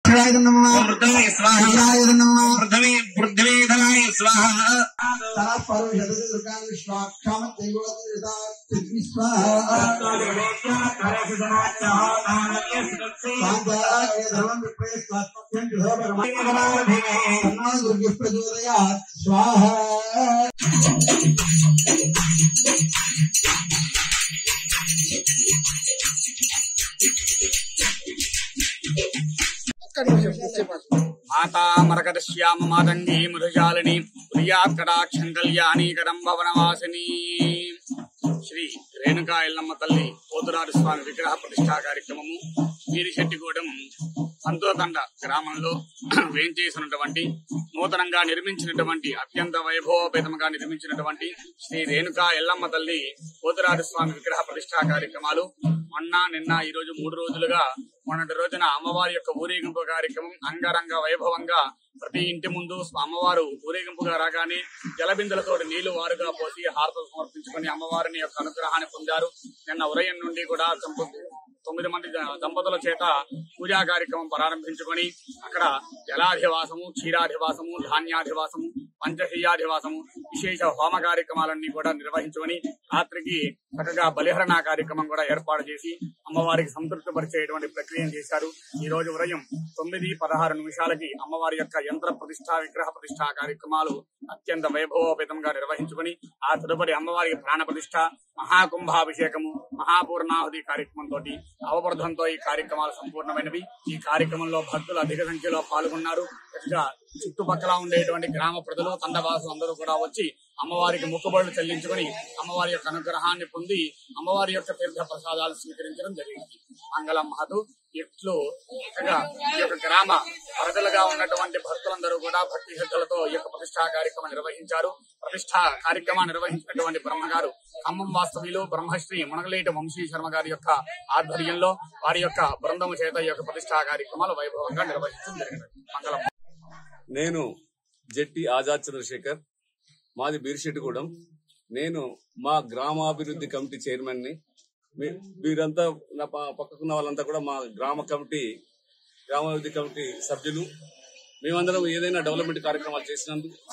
दक्षिणाय नमः वृद्धवे स्वाहा नमः वृद्धवे वृद्धवेधनाय स्वाहा स्वाहा माता मरकटश्याम मातंगी मधुशालिनी प्रियाकटाक्षं कल्याणी कदंब वनवासिनी श्री रेणुका एल्लम्म तल्ली పోతురాజు స్వామి విగ్రహ ప్రతిష్ఠా కార్యక్రమము వీరిశెట్టిగూడెం సంతోతండ గ్రామంలో వేంచేసినటువంటి నూతనంగా నిర్మించినటువంటి అత్యంత వైభవోపేతంగా నిర్మించినటువంటి శ్రీ రేణుకా ఎల్లమ్మ తల్లి పోతురాజు స్వామి విగ్రహ ప్రతిష్ఠా కార్యక్రమాలు మొన్న నిన్న ఈ రోజు 3 రోజులుగా మొన్నటి రోజున అమ్మవారి యొక్క ఊరేగింపు కార్యక్రమం అంగరంగ వైభవంగా ప్రతి ఇంటి ముందు అమ్మవారు ఊరేగింపుగా రాగానే జలబిందులతో నీళ్లు వారుగా పోసి హారతులు సమర్పించుకుని అమ్మవారిని యొక్క అనుగ్రహాన్ని పొందారు. నిన్న ఉదయం నుండి కూడా 9 మంది దంపతుల చేత పూజా కార్యక్రమం ప్రారంభించుకొని అక్కడ జలాధివాసము, క్షీరాధివాసము, ధాన్యాధివాసము, పంచశయ్యాధివాసము, విశేష హోమ కార్యక్రమాలన్నీ కూడా నిర్వహించుకొని రాత్రికి చక్కగా బలిహరణ కార్యక్రమం కూడా ఏర్పాటు చేసి అమ్మవారికి సంతృప్తి పరిచేటువంటి ప్రక్రియను చేశారు. ఈ రోజు ఉదయం 9:16 అమ్మవారి యొక్క యంత్ర ప్రతిష్ఠ, విగ్రహ ప్రతిష్ఠ కార్యక్రమాలు అత్యంత వైభవోపేతంగా నిర్వహించుకుని ఆ తదుపరి అమ్మవారికి ప్రాణ ప్రతిష్ఠ, మహాకుంభాభిషేకము, మహాపూర్ణాహుతి కార్యక్రమంతో అవబర్ధంతో ఈ కార్యక్రమాలు సంపూర్ణమైనవి. ఈ కార్యక్రమంలో భక్తులు అధిక సంఖ్యలో పాల్గొన్నారు. చుట్టుపక్కల ఉండేటువంటి గ్రామ ప్రజలు, తండవాసులు అందరూ కూడా వచ్చి అమ్మవారికి మొక్కుబడులు చెల్లించుకుని అమ్మవారి యొక్క అనుగ్రహాన్ని పొంది అమ్మవారి యొక్క తీర్థ ప్రసాదాలు స్వీకరించడం జరిగింది. మంగళం మహతు. ఇట్లు ఈ యొక్క గ్రామ ప్రజలుగా ఉన్నటువంటి భక్తులందరూ కూడా భక్తి శ్రద్ధలతో ఈ యొక్క ప్రతిష్ఠా కార్యక్రమం నిర్వహించారు. ప్రతిష్ఠా కార్యక్రమాన్ని నిర్వహించినటువంటి బ్రహ్మగారు ఖమ్మం వాస్తవ్యులు బ్రహ్మశ్రీ మునగలేటి వంశీ శర్మ గారి యొక్క ఆధ్వర్యంలో వారి యొక్క బృందము చేత ఈ యొక్క ప్రతిష్ఠా కార్యక్రమాలు వైభవంగా నిర్వహించడం జరిగింది. మంగళం. నేను జట్టి ఆజాద్ చంద్రశేఖర్, మాది బీర్షెట్టిగూడెం. నేను మా గ్రామాభివృద్ధి కమిటీ చైర్మన్ ని. వీరంతా నా పక్కకున్న వాళ్ళంతా కూడా మా గ్రామాభివృద్ధి కమిటీ సభ్యులు. మేమందరం ఏదైనా డెవలప్మెంట్ కార్యక్రమాలు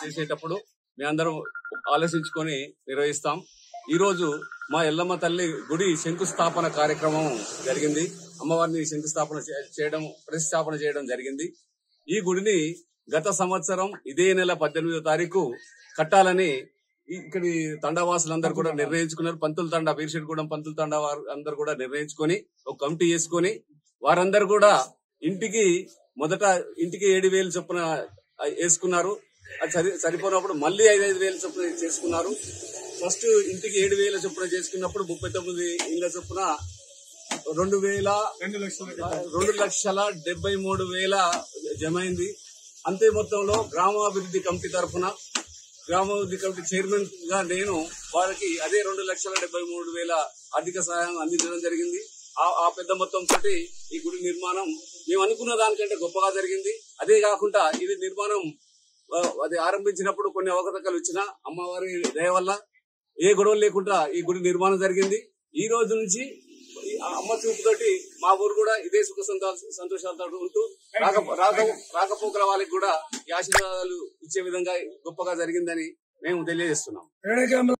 చేసేటప్పుడు మేమందరం ఆలోచించుకొని నిర్వహిస్తాం. ఈ రోజు మా ఎల్లమ్మ తల్లి గుడి శంకుస్థాపన కార్యక్రమం జరిగింది. అమ్మవారిని ప్రతిష్టాపన చేయడం జరిగింది. ఈ గుడిని గత సంవత్సరం ఇదే నెల 18వ తారీఖు కట్టాలని ఇక్కడి తండావాసులందరూ కూడా నిర్ణయించుకున్నారు. పంతుల తండా, బీర్షెట్టిగూడెం పంతుల తండా వారు అందరూ కూడా నిర్ణయించుకొని ఒక కమిటీ వేసుకొని వారందరూ కూడా ఇంటికి 7,000 చొప్పున వేసుకున్నారు. అది సరిపోయినప్పుడు మళ్ళీ 5,000 చొప్పున చేసుకున్నారు. ఫస్ట్ ఇంటికి 7,000 చొప్పున చేసుకున్నప్పుడు 39 ఇళ్ల చొప్పున 2,73,000 జమైంది. అంతే మొత్తంలో గ్రామాభివృద్ధి కమిటీ తరఫున గ్రామాభివృద్ధి కమిటీ చైర్మన్ గా నేను వారికి అదే 2,73,000 ఆర్థిక సహాయం అందించడం జరిగింది. ఆ పెద్ద మొత్తం తోటి ఈ గుడి నిర్మాణం మేము అనుకున్న దానికంటే గొప్పగా జరిగింది. అదే కాకుండా ఇది నిర్మాణం అది ఆరంభించినప్పుడు కొన్ని అవకతవకలు వచ్చినా అమ్మవారి దయ వల్ల ఏ గొడవలు లేకుండా ఈ గుడి నిర్మాణం జరిగింది. ఈ రోజు నుంచి అమ్మ చూపుతోటి మా ఊరు కూడా ఇదే సుఖ సంతోషాలతో ఉంటూ రాకపోకల వాళ్ళకి కూడా ఈ ఆశీర్వాదాలు ఇచ్చే విధంగా గొప్పగా జరిగిందని మేము తెలియజేస్తున్నాం.